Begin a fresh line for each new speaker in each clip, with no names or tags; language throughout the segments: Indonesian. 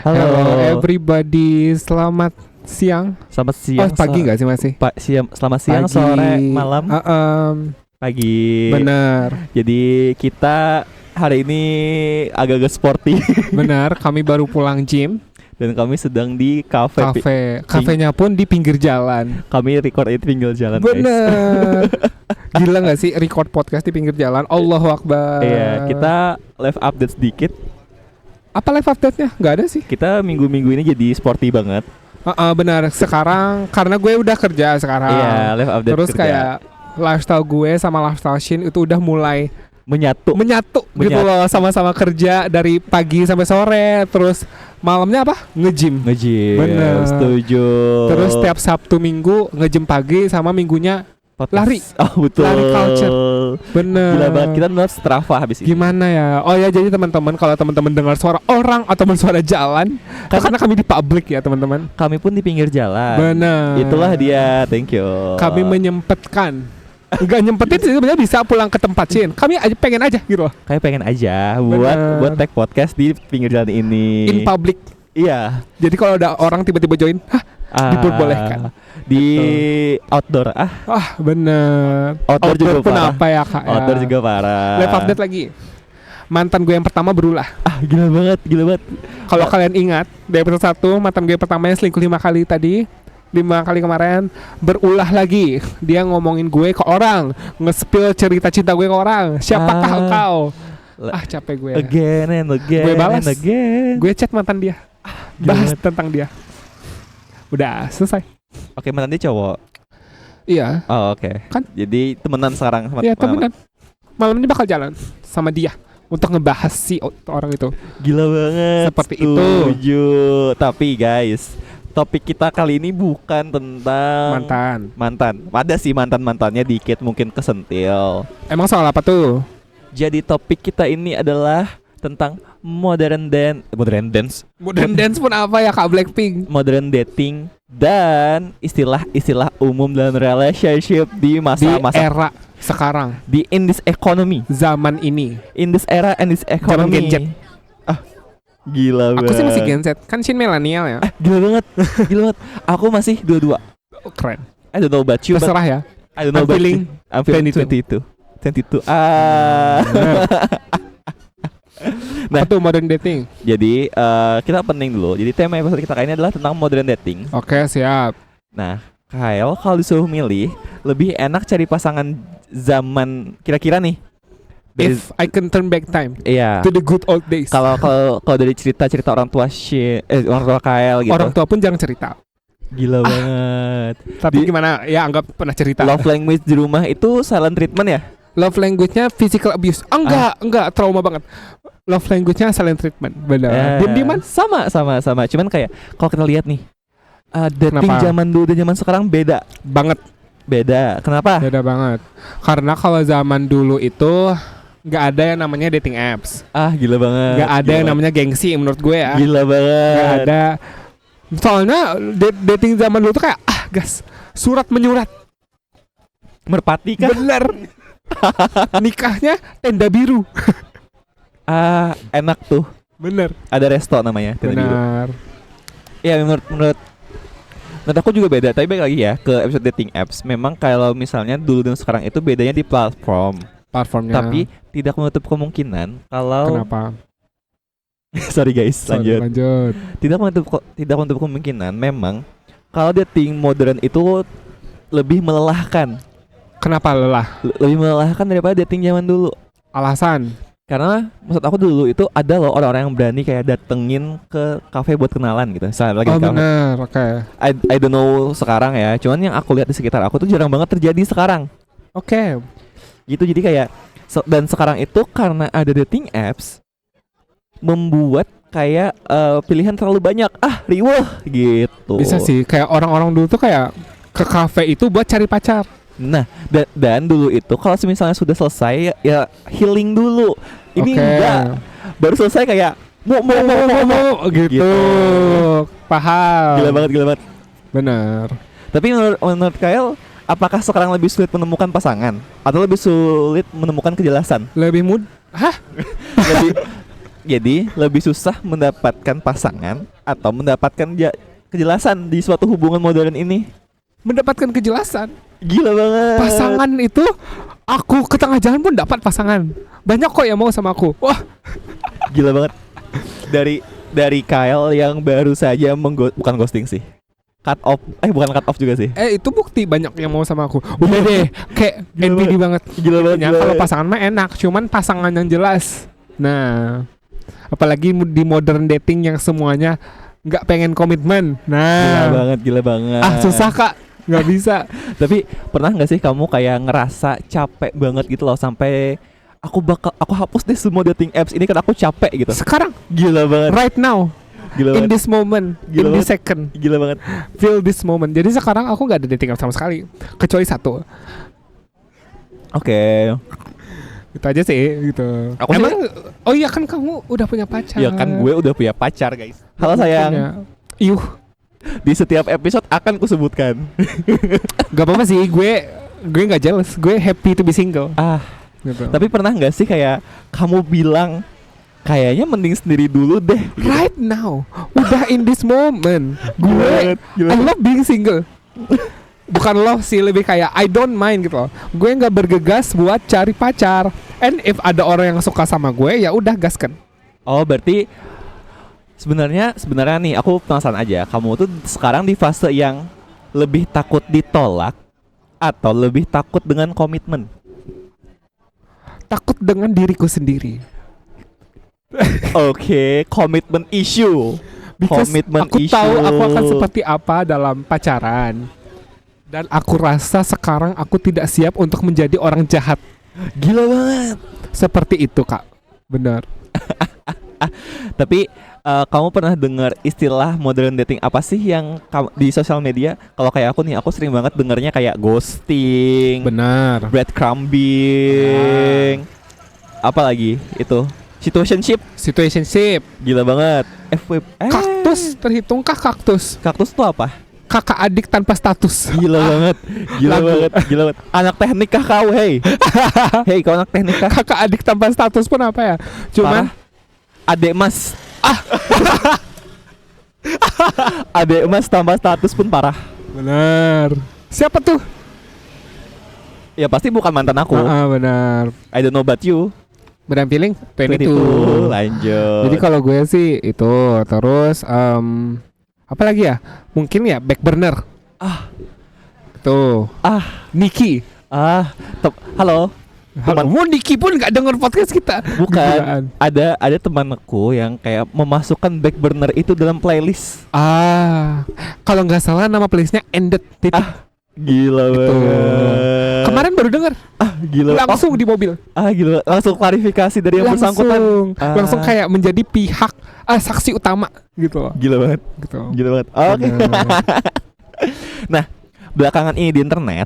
Hello everybody, selamat siang.
Selamat siang.
Pagi nggak sih masih?
Selamat siang,
pagi.
Sore, malam, pagi.
Benar.
Jadi kita hari ini agak-agak sporty.
Benar. Kami baru pulang gym
dan kami sedang di kafe.
Kafenya pun di pinggir jalan.
Kami record di pinggir jalan.
Benar. Gila nggak sih record podcast di pinggir jalan? Allahu Akbar.
Iya, kita live update sedikit.
Apa live update-nya? Nggak ada sih.
Kita minggu-minggu ini jadi sporty banget.
Benar. Sekarang karena gue udah kerja sekarang.
Iya, live update. Terus
kerja. Kayak lifestyle gue sama lifestyle Shin itu udah mulai menyatu gitu loh, sama-sama kerja dari pagi sampai sore, terus malamnya apa? Nge-gym. Bener.
Setuju.
Terus setiap Sabtu Minggu nge-gym pagi sama minggunya lari.
Oh betul.
Lari culture. Bener.
Gila banget, kita download Strava habis ini.
Gimana ya? Oh ya, jadi teman-teman, kalau teman-teman dengar suara orang atau suara jalan, karena kami di publik ya teman-teman.
Kami pun di pinggir jalan.
Bener.
Itulah dia, thank you.
Kami menyempatkan. Enggak nyempetin sih, sebenarnya bisa pulang ke tempat Cin. Kami pengen aja gitu loh.
Kayak pengen aja buat tag podcast di pinggir jalan ini.
In public.
Iya.
Jadi kalau ada orang tiba-tiba join, diperbolehkan.
Di outdoor.
Bener.
Outdoor juga
pun
parah.
Apa ya kak?
Outdoor juga parah.
Live update lagi. Mantan gue yang pertama berulah.
Gila banget.
Kalau kalian ingat di episode 1, mantan gue pertama yang selingkuh 5 kali tadi, 5 kali kemarin berulah lagi. Dia ngomongin gue ke orang, nge-spill cerita cinta gue ke orang. Siapakah engkau? Capek gue.
Again and again.
Gue balas.
And again.
Gue chat mantan dia. Bahas tentang dia. Udah selesai.
Oke, mantan dia cowok.
Iya.
Oh, oke.
Kan?
Jadi temenan sekarang sama.
Iya, temenan. Malam ini bakal jalan sama dia untuk ngebahas si orang itu.
Gila banget.
Seperti
Setuju.
itu.
Tapi guys, topik kita kali ini bukan tentang mantan. Ada sih mantannya dikit, mungkin kesentil.
Emang soal apa tuh?
Jadi topik kita ini adalah tentang modern dance
pun apa ya Kak Blackpink?
Modern dating dan istilah umum dalam relationship di masa-masa
era sekarang,
in this economy,
zaman ini,
in this era and this economy.
Zaman Gen Z.
Gila banget.
Aku sih masih Gen Z, kan Shin milenial ya.
Gila banget. Aku masih 22.
Keren.
I don't know about you.
Terserah ya.
I don't know about you. I'm feeling 22.
Nah, itu modern dating.
Jadi kita penting dulu. Jadi tema episode kita kali ini adalah tentang modern dating.
Oke, siap.
Nah, Kyle, kalau disuruh milih, lebih enak cari pasangan zaman kira-kira nih.
If I can turn back time,
iya,
to the good old days.
Kalau dari cerita orang tua orang tua Kyle gitu.
Orang tua pun jarang cerita.
Gila banget.
Tapi gimana? Ya anggap pernah cerita.
Love language di rumah itu silent treatment ya?
Love language-nya physical abuse. Enggak, trauma banget. Love language-nya silent treatment. Benar. Diam-diaman
sama. Cuman kayak kalau kita lihat nih, dating zaman dulu dan zaman sekarang beda banget. Kenapa?
Beda banget. Karena kalau zaman dulu itu nggak ada yang namanya dating apps.
Gila banget.
Nggak ada yang namanya gengsi menurut gue ya.
Gila banget.
Nggak ada. Soalnya dating zaman dulu tuh kayak gas, surat menyurat,
merpati kan.
Bener. Nikahnya tenda biru.
Enak tuh.
Bener.
Ada resto namanya tenda biru.
Bener.
Ya menurut aku juga beda. Tapi balik lagi ya ke episode dating apps. Memang kalau misalnya dulu dan sekarang itu bedanya di platformnya. Tapi tidak menutup kemungkinan kalau.
Kenapa?
Sorry guys,
lanjut.
Tidak menutup kemungkinan memang kalau dating modern itu lebih melelahkan.
Kenapa lelah?
Lebih melelahkan daripada dating zaman dulu.
Alasan?
Karena maksud aku dulu itu ada loh orang-orang yang berani kayak datengin ke kafe buat kenalan gitu. Misalnya lagi
benar, oke.
I don't know sekarang ya. Cuman yang aku lihat di sekitar aku tuh jarang banget terjadi sekarang.
Oke.
Gitu, jadi kayak dan sekarang itu karena ada dating apps membuat kayak pilihan terlalu banyak. Riweh gitu.
Bisa sih, kayak orang-orang dulu tuh kayak ke kafe itu buat cari pacar.
Nah, dan dulu itu kalau misalnya sudah selesai ya healing dulu. Ini enggak. Baru selesai kayak mau gitu.
Paham.
Gila banget.
Benar.
Tapi menurut Kyle, apakah sekarang lebih sulit menemukan pasangan atau lebih sulit menemukan kejelasan?
Lebih
Jadi lebih susah mendapatkan pasangan atau mendapatkan kejelasan di suatu hubungan modern ini?
Mendapatkan kejelasan.
Gila banget.
Pasangan itu, aku ke tengah jalan pun dapat pasangan. Banyak kok yang mau sama aku. Wah,
Gila banget. Dari Kyle yang baru saja bukan ghosting sih. Cut off. Bukan cut off juga sih.
itu bukti banyak yang mau sama aku. Udah deh, kayak NPD banget.
Gila banget.
Ya, kalau pasangan mah enak, cuman pasangan yang jelas. Nah, apalagi di modern dating yang semuanya nggak pengen komitmen. Nah,
Gila banget.
susah kak, nggak bisa.
Tapi pernah nggak sih kamu kayak ngerasa capek banget gitu loh sampai aku hapus deh semua dating apps ini kan aku capek gitu.
Sekarang,
Gila banget.
right now,
Gila
in
banget.
this moment,
Gila
in this
banget.
second,
Gila banget.
feel this moment. Jadi sekarang aku nggak ada dating app sama sekali, kecuali satu.
Oke.
Itu aja sih, gitu.
Aku sih-
Emang, oh iya kan kamu udah punya pacar.
Ya kan gue udah punya pacar guys. Halo sayang.
Yuh,
Di setiap episode akan kusebutkan.
gak apa-apa sih. Gue nggak jealous. Gue happy to be single. Gitu.
Tapi pernah nggak sih kayak kamu bilang kayaknya mending sendiri dulu deh.
Right now, udah in this moment, gue
Gila.
I love being single. Bukan love sih, lebih kayak I don't mind gitu loh. Gue nggak bergegas buat cari pacar. And if ada orang yang suka sama gue, ya udah gaskan.
Oh berarti sebenarnya nih aku penasaran aja. Kamu tuh sekarang di fase yang lebih takut ditolak atau lebih takut dengan komitmen?
Takut dengan diriku sendiri.
Oke, komitmen issue.
Because
Komitmen
aku
issue.
tahu aku akan seperti apa dalam pacaran. Dan aku rasa sekarang aku tidak siap untuk menjadi orang jahat.
Gila banget.
Seperti itu kak. Benar.
Tapi kamu pernah dengar istilah modern dating apa sih yang di sosial media? Kalau kayak aku nih, aku sering banget dengarnya kayak ghosting,
Benar.
breadcrumbing, apa lagi itu? Situationship.
Situationship.
Gila banget.
Kaktus, terhitungkah kaktus?
Kaktus tuh apa?
Kakak adik tanpa status.
Gila banget. Gila
Lagu.
banget. Gila banget. Anak teknik kah kau? Hey. Hey, kau anak teknik kah?
Kakak adik tanpa status pun apa ya? Cuman
Adek mas. Adek mas tanpa status pun parah.
benar. Siapa tuh?
Ya pasti bukan mantan aku.
Benar.
I don't know about you.
Benar feeling 22.
Lanjut.
Jadi kalau gue sih itu terus apa lagi ya? Mungkin ya back burner. Tuh. Niki.
Halo.
Mau Niki pun nggak denger podcast kita.
Bukan. Ada temanku yang kayak memasukkan back burner itu dalam playlist.
Kalau nggak salah nama playlistnya Ended.
Gila banget.
Kemarin baru denger.
Gila.
Langsung di mobil.
Gila. Langsung klarifikasi dari yang bersangkutan.
Langsung kayak menjadi pihak saksi utama gitu loh.
Gila banget.
Gitu.
Gila banget. Oke. Nah, belakangan ini di internet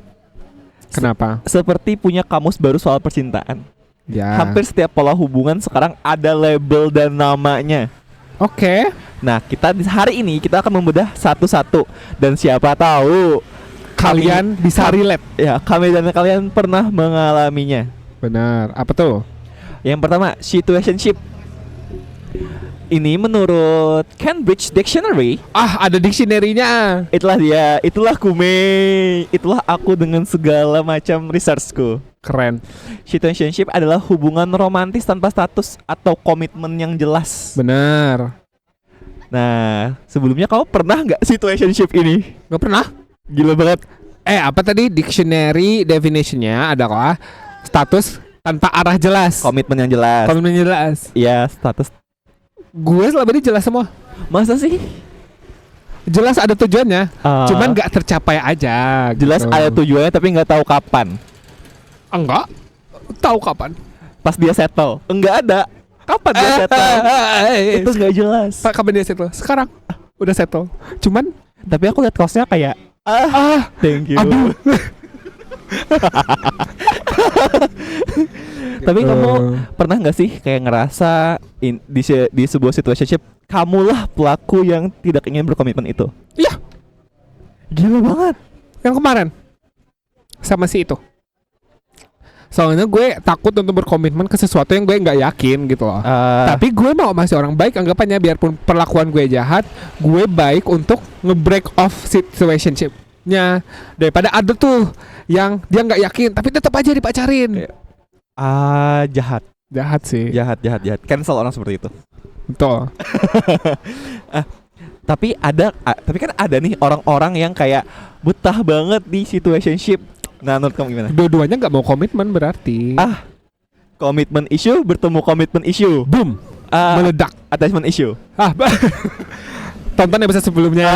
Kenapa?
seperti punya kamus baru soal percintaan.
Ya.
Hampir setiap pola hubungan sekarang ada label dan namanya.
Oke.
Nah, hari ini kita akan membedah satu-satu dan siapa tahu
Kalian bisa relate.
ya kami dan kalian pernah mengalaminya.
Benar. Apa tuh?
Yang pertama, situationship. Ini menurut Cambridge Dictionary.
Ada dictionary-nya.
Itulah dia, itulah Kume, itulah aku dengan segala macam researchku.
Keren.
Situationship adalah hubungan romantis tanpa status atau komitmen yang jelas.
Benar.
Nah, sebelumnya kamu pernah nggak situationship ini?
Gak pernah.
Gila banget.
Apa tadi dictionary definition-nya adalah status tanpa arah jelas.
Komitmen yang jelas.
Komitmen jelas.
Iya, status.
Gue selama ini jelas semua.
Masa sih?
Jelas ada tujuannya. Cuman gak tercapai aja.
Jelas
gitu.
ada tujuannya tapi nggak tahu kapan.
Enggak. Tahu kapan?
Pas dia settle. Enggak ada. Kapan dia settle? Itu nggak jelas.
Kapan dia settle? Sekarang. Udah settle. Cuman
Tapi aku lihat kosnya kayak thank you.
Aduh.
Tapi kamu pernah nggak sih kayak ngerasa di sebuah situationship kamulah pelaku yang tidak ingin berkomitmen itu?
Iya.
Gila banget.
Yang kemarin sama si itu. Soalnya gue takut untuk berkomitmen ke sesuatu yang gue nggak yakin gitu loh. Tapi gue mau masih orang baik, anggapannya biarpun perlakuan gue jahat, gue baik untuk nge-break off situationship-nya daripada ada tuh yang dia nggak yakin tapi tetap aja dipacarin. Jahat sih.
Jahat. Cancel orang seperti itu.
Betul.
Tapi kan ada nih orang-orang yang kayak betah banget di situationship. Nah, menurut kamu gimana?
Dua-duanya nggak mau komitmen berarti.
Komitmen issue bertemu komitmen issue.
Boom. Meledak.
Attachment issue.
Tonton episode sebelumnya.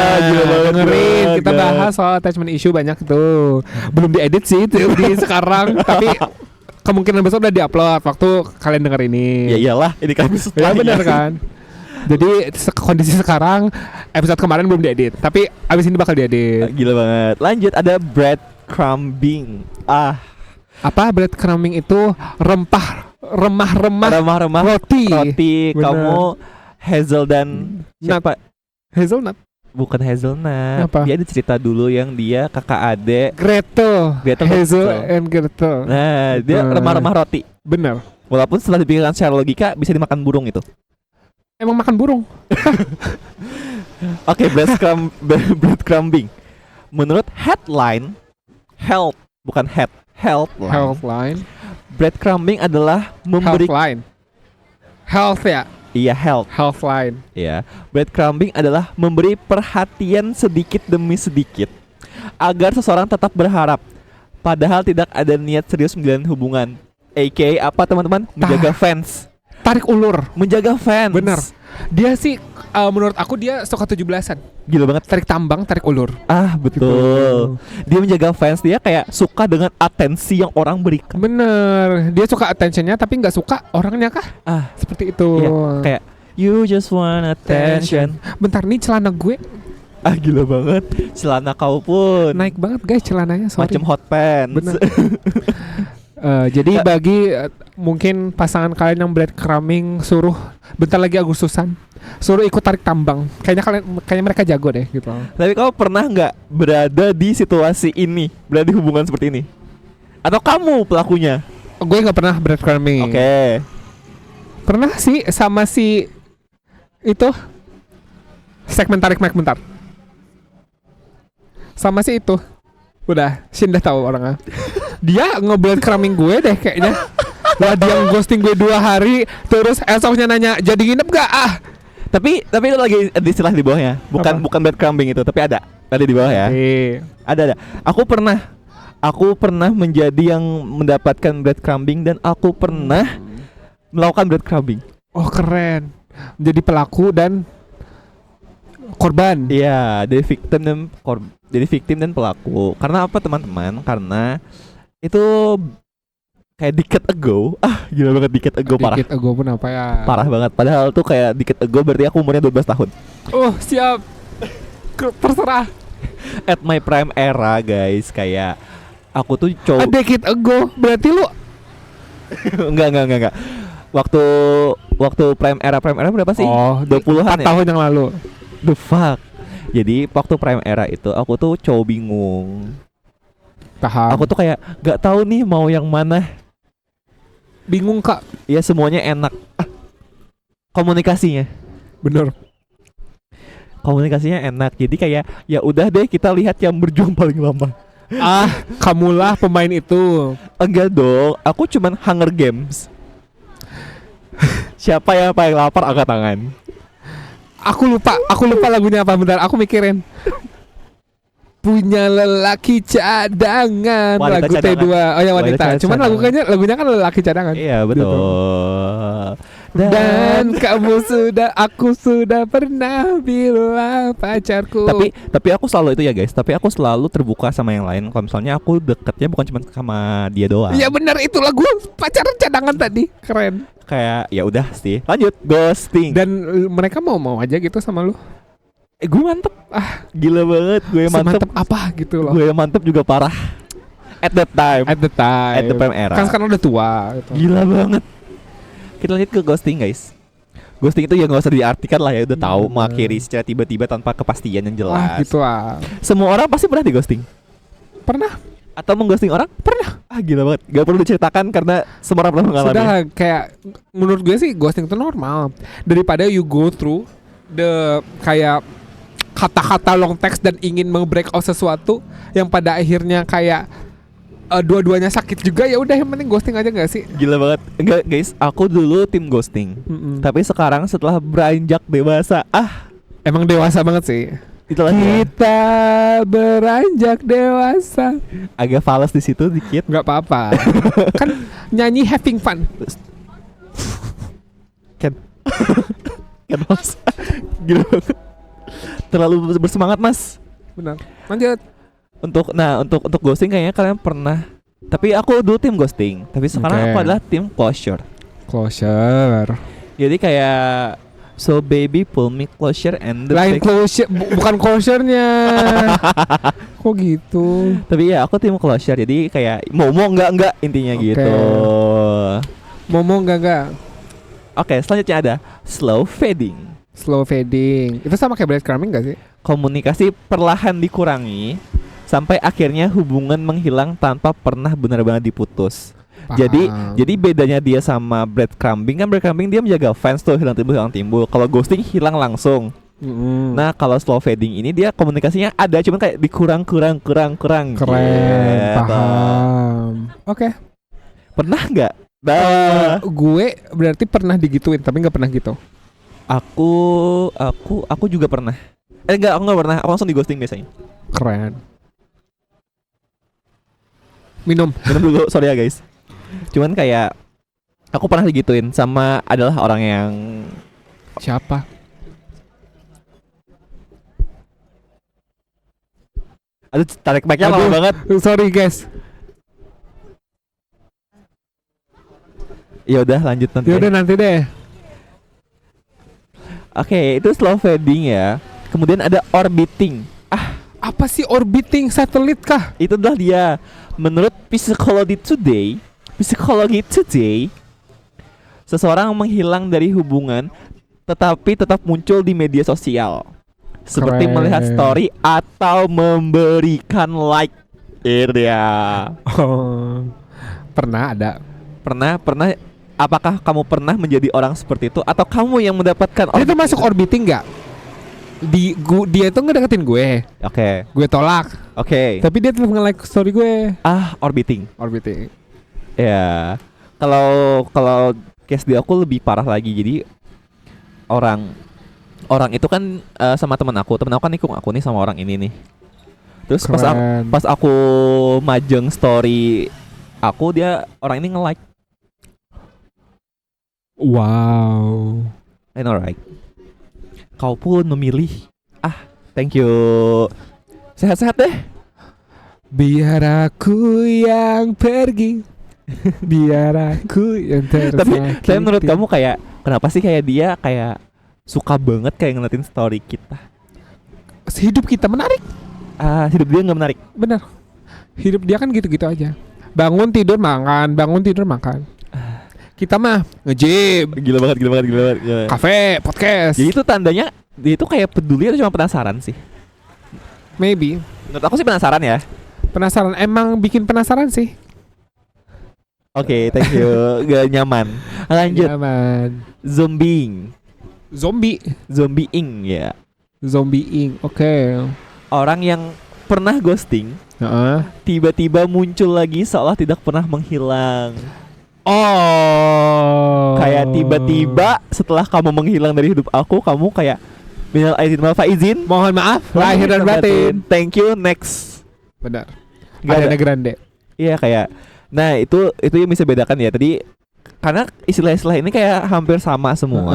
Dengerin kita bahas soal attachment issue banyak tuh. Belum diedit sih di sekarang, tapi kemungkinan besok udah diupload waktu kalian denger ini.
Ya iyalah, ini kan
ya benar kan. Jadi kondisi sekarang, episode kemarin belum diedit, tapi abis ini bakal diedit.
Gila banget. Lanjut, ada breadcrumbing.
Apa breadcrumbing itu? Remah-remah roti.
Bener. Kamu Hazel dan siapa?
Hazelnut.
Bukan Hazelnut.
Apa?
Dia ada cerita dulu yang dia kakak adek
Gretel. Hazel and Gretel.
Nah, dia remah-remah roti.
Bener.
Walaupun setelah dipikirkan secara logika bisa dimakan burung itu.
Emang makan burung?
Oke, breadcrumbing. Menurut headline Healthline. Breadcrumbing adalah memberi
Health ya?
Iya,
Healthline.
Iya. Breadcrumbing adalah memberi perhatian sedikit demi sedikit agar seseorang tetap berharap padahal tidak ada niat serius menjalin hubungan. AKA apa teman-teman? Menjaga fans.
Tarik ulur.
Menjaga fans.
Bener. Dia sih menurut aku dia suka 17-an.
Gila banget.
Tarik tambang, tarik ulur.
Betul. Gitu. Dia menjaga fans. Dia kayak suka dengan atensi yang orang berikan.
Bener. Dia suka attentionnya tapi gak suka orangnya kah? Seperti itu.
Iya. Kayak you just want attention.
Bentar nih celana gue.
Gila banget. Celana kau pun
naik banget guys celananya. Sorry.
Macam hot pants.
Bener. Jadi bagi mungkin pasangan kalian yang breadcrumbing, suruh bentar lagi Agustusan, suruh ikut tarik tambang. Kayaknya mereka jago deh gitu.
Tapi kau pernah nggak berada di situasi ini, berada di hubungan seperti ini? Atau kamu pelakunya?
Gue nggak pernah breadcrumbing.
Oke.
Pernah sih sama si itu segmen tarik mic bentar. Sama si itu. Udah, Shin udah tahu orangnya. Dia nge-breadcrumbing gue deh kayaknya. Lah dia ghosting gue 2 hari, terus esoknya nanya jadi nginep gak?
Tapi itu lagi ada istilah di bawahnya. Bukan breadcrumbing itu, tapi ada di bawah ya. Ada. Aku pernah menjadi yang mendapatkan breadcrumbing dan aku pernah melakukan breadcrumbing. Oh,
keren. Menjadi pelaku dan korban.
Iya, jadi victim dan pelaku. Karena apa teman-teman? Karena itu kayak decade ago. Gila banget decade ago, parah.
Decade ago pun apa ya?
Parah banget. Padahal tuh kayak decade ago berarti aku umurnya 12 tahun.
Oh, siap. Terserah.
At my prime era, guys. Kayak aku tuh
A decade ago berarti lu
Enggak. Waktu prime era berapa sih? 20-an
4 tahun yang lalu.
The fuck. Jadi waktu prime era itu aku tuh bingung.
Paham.
Aku tuh kayak gak tahu nih mau yang mana.
Bingung kak.
Ya semuanya enak. Komunikasinya.
Bener.
Komunikasinya enak. Jadi kayak ya udah deh kita lihat yang berjuang paling lama.
Kamulah pemain itu.
Enggak dong. Aku cuman Hunger Games. Siapa yang paling lapar angkat tangan.
Aku lupa lagunya apa, bentar aku mikirin. Punya lelaki cadangan,
wanita
lagu
cadangan.
T2. Oh ya wanita. Cuman
cadangan.
lagunya kan lelaki cadangan.
Iya betul.
Gitu. Dan aku sudah pernah bilang pacarku.
Tapi aku selalu itu ya guys. Tapi aku selalu terbuka sama yang lain. Kalau misalnya aku deketnya bukan cuma sama dia doang.
Iya benar, itu lagu pacaran cadangan tadi. Keren.
Kayak ya udah sih. Lanjut ghosting.
Dan mereka mau aja gitu sama lu.
Gue mantep. Gila banget. Gue mantep
apa gitu loh.
Gue mantep juga parah. At the prime era.
Kan sekarang udah tua gitu.
Gila banget. Kita lanjut ke ghosting guys. Ghosting itu ya gak usah diartikan lah ya. Udah tahu mengakhiri secara tiba-tiba tanpa kepastian yang jelas.
Gitu lah.
Semua orang pasti pernah di ghosting.
Pernah.
Atau mengghosting orang? Pernah. Ah gila banget. Gak perlu diceritakan karena semua orang pernah mengalami.
Sudah kayak menurut gue sih ghosting itu normal daripada you go through the kayak kata-kata long text dan ingin nge-break out sesuatu yang pada akhirnya kayak dua-duanya sakit juga. Ya udah yang penting ghosting aja nggak sih?
Gila banget. Enggak guys, aku dulu tim ghosting. Tapi sekarang setelah beranjak dewasa,
emang dewasa banget sih.
itulah ya.
Kita beranjak dewasa.
Agak fals di situ dikit.
Nggak apa-apa. Kan nyanyi having fun.
Kan mas. Gila banget. Terlalu bersemangat mas.
Benar. Lanjut.
Untuk ghosting kayaknya kalian pernah. Tapi aku dulu tim ghosting. Tapi sekarang aku adalah tim closure.
Closure.
Jadi kayak so baby pull me closure and
lain closure bukan closure-nya. Kok gitu?
Tapi ya aku tim closure. Jadi kayak mau enggak intinya gitu.
Momo enggak.
Oke, selanjutnya ada slow fading.
Slow fading. Itu sama kayak breadcrumbing gak sih?
Komunikasi perlahan dikurangi sampai akhirnya hubungan menghilang tanpa pernah benar-benar diputus.
Paham.
Jadi bedanya dia sama breadcrumbing, kan breadcrumbing dia menjaga fans tuh, hilang timbul. Kalau ghosting hilang langsung. Nah, kalau slow fading ini dia komunikasinya ada, cuman kayak dikurang.
Keren,
gitu.
paham. Oke.
Pernah nggak?
Gue berarti pernah digituin, tapi nggak pernah gitu.
Aku juga pernah. Enggak, aku nggak pernah. Aku langsung di ghosting biasanya.
Keren. Minum
dulu, sorry ya guys. Cuman kayak aku pernah digituin sama adalah orang yang
siapa?
Aduh, tarik mic-nya lama banget.
Sorry guys.
Ya udah lanjut nanti.
Ya udah nanti deh.
Oke, itu slow fading ya. Kemudian ada orbiting.
Apa sih orbiting? Satelit kah?
Itu adalah dia. Menurut Psychology Today, seseorang menghilang dari hubungan tetapi tetap muncul di media sosial. Seperti melihat story atau memberikan like. Iya.
Pernah ada.
Pernah. Apakah kamu pernah menjadi orang seperti itu atau kamu yang mendapatkan
orbiting? Itu masuk orbiting nggak? Dia tuh ngedeketin gue.
Oke.
Gue tolak.
Oke.
Tapi dia tetap nge-like story gue.
Orbiting.
Ya.
Kalau case di aku lebih parah lagi. Jadi orang itu kan sama teman aku kan nikung aku nih sama orang ini nih. Terus pas aku majeng story aku, dia orang ini nge-like.
Wow.
I know right. Kau pun memilih. Thank you. Sehat-sehat deh.
Biar aku yang pergi. Biar aku yang tersakiti.
Tapi saya menurut kamu kayak kenapa sih kayak dia kayak suka banget kayak ngeliatin story kita?
Hidup kita menarik.
Hidup dia nggak menarik.
Bener. Hidup dia kan gitu-gitu aja. Bangun tidur makan. Kita mah nge-gym.
Gila banget.
Kafe, podcast.
Jadi itu tandanya dia itu kayak peduli atau cuma penasaran sih?
Maybe.
Menurut aku sih penasaran ya.
Penasaran, emang bikin penasaran sih.
Oke, thank you. Gak nyaman. Lanjut.
Nyaman.
Zombieing ya.
Zombieing. Oke.
Orang yang pernah ghosting, tiba-tiba muncul lagi seolah tidak pernah menghilang. Kayak tiba-tiba setelah kamu menghilang dari hidup aku, kamu kayak minal aidin wal faizin.
Mohon maaf lahir dan batin.
Thank you, next.
Benar. Ariana Grande.
Iya kayak. Nah itu yang bisa bedakan ya. Tadi karena istilah-istilah ini kayak hampir sama semua.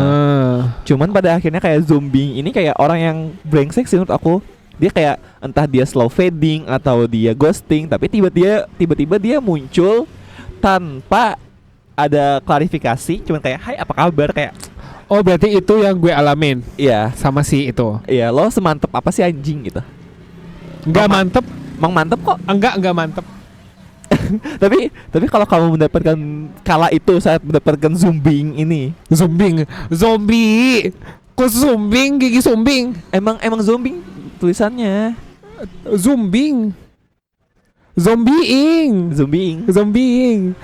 Cuman pada akhirnya kayak zombie ini kayak orang yang brengsek sih menurut aku. Dia kayak entah dia slow fading atau dia ghosting, tapi tiba-tiba dia muncul tanpa ada klarifikasi, cuman kayak hai apa kabar, kayak
berarti itu yang gue alamin.
Iya,
sama si itu.
Iya, lo semantep apa sih anjing gitu.
Enggak mantep.
Emang mantep kok.
Enggak mantep.
tapi kalau kamu mendapatkan kala itu saat mendapatkan zombing ini.
Zombie. Kok zombing, gigi zombing.
Emang zombing tulisannya.
Zombieing.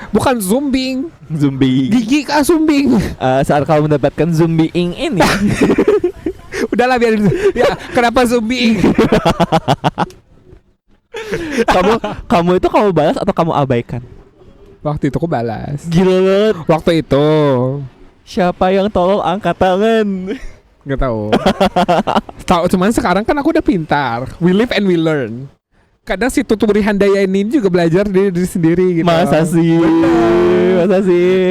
Bukan zombing. Gigi kah zombing.
Saat kamu mendapatkan zombieing ini.
Udahlah biar ya, kenapa zombieing?
kamu itu kamu balas atau kamu abaikan?
Waktu itu aku balas.
Gila banget.
Waktu itu
Siapa yang tolong angkat tangan?
nggak tahu. Tahu cuman sekarang kan aku udah pintar. We live and we learn. Kadang si Tuturi Handayani ini juga belajar diri sendiri gitu.
Masa sih?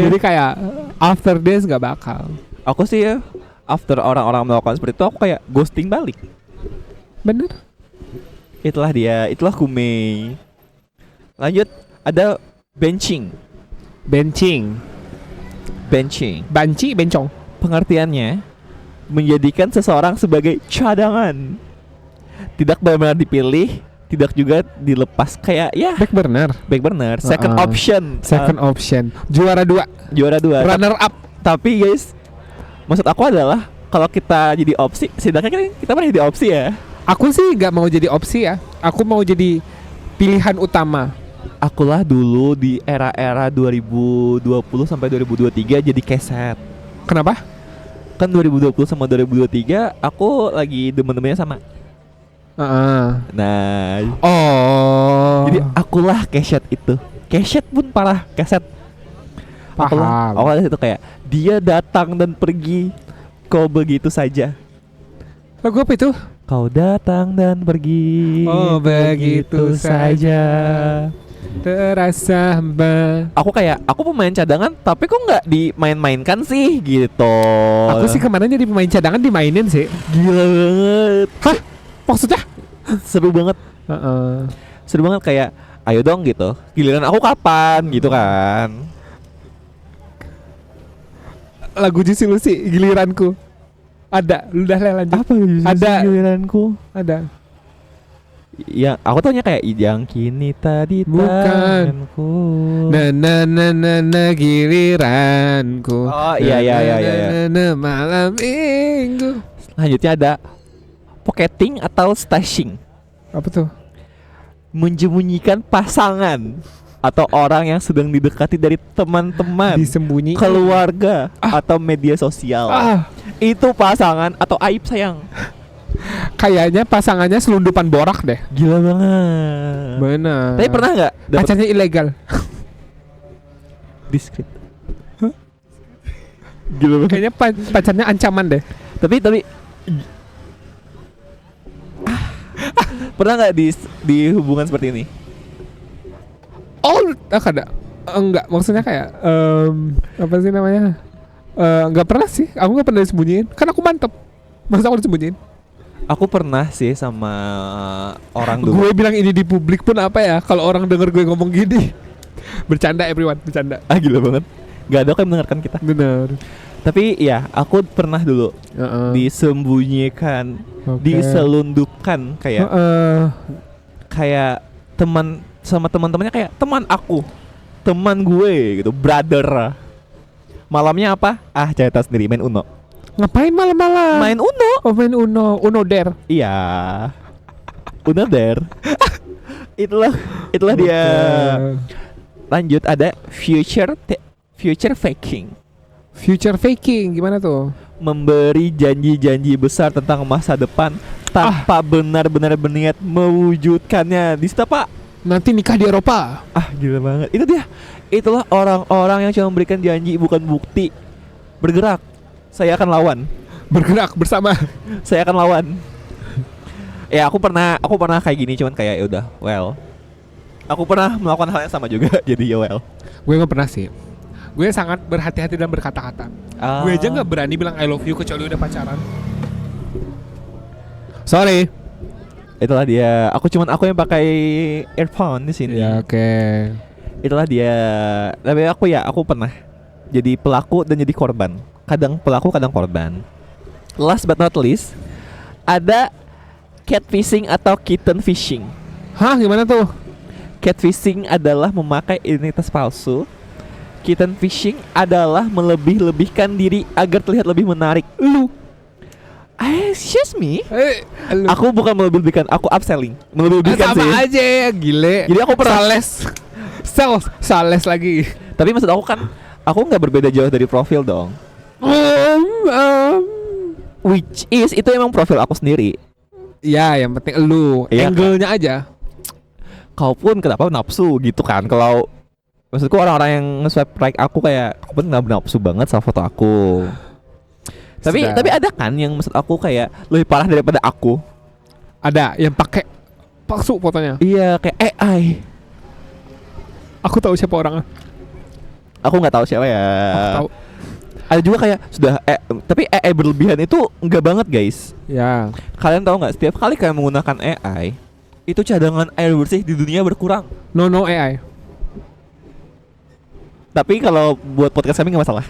Jadi kayak after this nggak bakal.
Aku sih ya, after orang-orang melakukan seperti itu, aku kayak ghosting balik.
Bener.
Itulah Kumei. Lanjut, ada benching.
Banci, bencong.
Pengertiannya menjadikan seseorang sebagai cadangan. Tidak benar-benar dipilih, tidak juga dilepas, kayak ya
Back burner.
second
option. Juara 2. Runner up.
Tapi guys, maksud aku adalah kalau kita jadi opsi, sedangkan kita pernah jadi opsi ya.
Aku sih nggak mau jadi opsi ya. Aku mau jadi pilihan utama.
Akulah dulu di era-era 2020 sampai 2023 jadi keset.
Kenapa?
Kan 2020 sama 2023 aku lagi demen-demennya sama. Nah, jadi akulah keset itu. Keset pun parah, keset.
Paham.
Awalnya itu kayak dia datang dan pergi, kau begitu saja.
Lagu apa itu?
Kau datang dan pergi,
oh begitu saja. Terasa
Aku kayak, aku pemain cadangan tapi kok nggak dimain-mainkan sih gitu.
Aku sih kemarin jadi pemain cadangan dimainin sih.
Gila banget.
Hah? Maksudnya?
Seru banget. Seru banget kayak, ayo dong gitu. Giliran aku kapan gitu kan.
Lagu Juicy Lucy giliranku. Ada, udah lanjut.
Apa
ada
giliranku?
Ada.
Ya, aku taunya kayak yang kini tadi tanganku.
Na giliranku.
Oh iya.
Malam minggu.
Lanjutnya ada pocketing atau stashing.
Apa tuh?
Menyembunyikan pasangan atau orang yang sedang didekati dari teman-teman,
disembunyikan,
keluarga atau media sosial. Itu pasangan atau aib sayang.
Kayaknya pasangannya selundupan borak deh.
Gila banget.
Benar.
Tapi pernah nggak
pacarnya ilegal?
Diskret. Gila banget.
Kayaknya pacarnya ancaman deh.
Tapi pernah nggak di hubungan seperti ini?
Ada. Enggak, maksudnya kayak apa sih namanya? Enggak pernah sih. Aku enggak pernah disembunyiin. Kan aku mantep. Masa aku disembunyiin?
Aku pernah sih sama orang dulu.
Gue bilang ini di publik pun apa ya? Kalau orang denger gue ngomong gini. Bercanda everyone, bercanda.
Gila banget. Gak ada yang mendengarkan kita.
Benar.
Tapi ya, aku pernah dulu disembunyikan, diselundupkan kayak kayak teman sama teman-temannya, kayak teman aku, teman gue gitu, brother. Malamnya apa? Cerita sendiri, main Uno.
Ngapain malam-malam?
Main Uno.
Oh, main Uno. Uno Dare.
Iya. Uno Dare. Itulah dia. Lanjut, ada future faking.
Future faking gimana tuh?
Memberi janji-janji besar tentang masa depan tanpa benar-benar berniat mewujudkannya. Di situ Pak,
nanti nikah di Eropa.
Gila banget. Itu dia. Itulah orang-orang yang cuma memberikan janji bukan bukti. Bergerak, saya akan lawan.
Bergerak bersama.
Saya akan lawan. Ya, aku pernah kayak gini, cuman kayak ya udah, well. Aku pernah melakukan hal yang sama juga. Jadi ya well.
Gue nggak pernah sih. Gue sangat berhati-hati dalam berkata-kata. Gue aja nggak berani bilang I love you kecuali udah pacaran. Sorry.
Itulah dia. Aku yang pakai earphone di sini.
Ya, oke.
Itulah dia. Tapi aku pernah jadi pelaku dan jadi korban. Kadang pelaku, kadang korban. Last but not least, ada catfishing atau kitten fishing.
Hah, gimana tuh?
Catfishing adalah memakai identitas palsu. Kitten fishing adalah melebih-lebihkan diri agar terlihat lebih menarik. Excuse me.
Lu
Aku bukan melebih-lebihkan, aku upselling. Melebih-lebihkan
sama
sih.
aja ya, gile.
Jadi aku pernah
Sales lagi.
Tapi maksud aku kan, aku nggak berbeda jauh dari profil dong. Which is itu emang profil aku sendiri.
Ya, yang penting lu
Iya,
angle-nya aja.
Kau pun kenapa nafsu gitu kan? Kalau maksudku orang-orang yang nge-swipe right aku kayak aku pun nggak nafsu banget sama foto aku. Tapi
Sudah.
tapi ada kan yang maksud aku kayak lebih parah daripada aku.
Ada yang pakai palsu fotonya.
Iya kayak AI.
Aku tahu siapa orangnya.
Aku nggak tahu siapa ya.
Aku tahu.
Ada juga kayak sudah tapi AI berlebihan itu enggak banget guys.
Ya.
Kalian tahu nggak setiap kali kalian menggunakan AI itu cadangan air bersih di dunia berkurang.
No AI.
Tapi kalau buat podcast kami nggak masalah.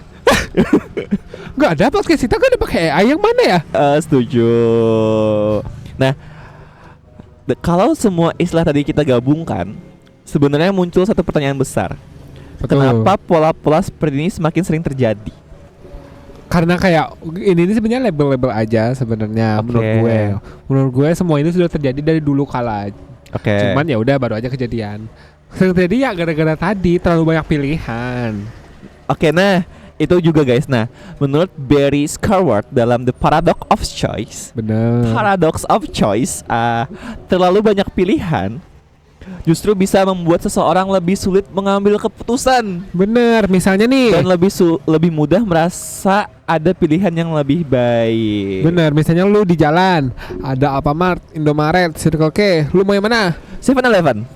Gak ada podcast kita kan ada pakai AI yang mana ya?
Setuju. Nah, kalau semua istilah tadi kita gabungkan, sebenarnya muncul satu pertanyaan besar.
Betul.
Kenapa pola-pola seperti ini semakin sering terjadi?
Karena kayak ini sebenarnya label-label aja sebenarnya
Oke.
menurut gue. Menurut gue semua ini sudah terjadi dari dulu kala.
Oke.
Cuman ya udah baru aja kejadian. Sering terjadi ya gara-gara tadi terlalu banyak pilihan.
Oke, nah itu juga guys. Nah, menurut Barry Scarworth dalam The Paradox of Choice,
Bener.
terlalu banyak pilihan justru bisa membuat seseorang lebih sulit mengambil keputusan
Bener. Misalnya nih.
dan lebih mudah merasa ada pilihan yang lebih baik.
Bener. Misalnya lu di jalan ada Alfamart, Indomaret, Circle K. Lu mau yang mana?
7-Eleven.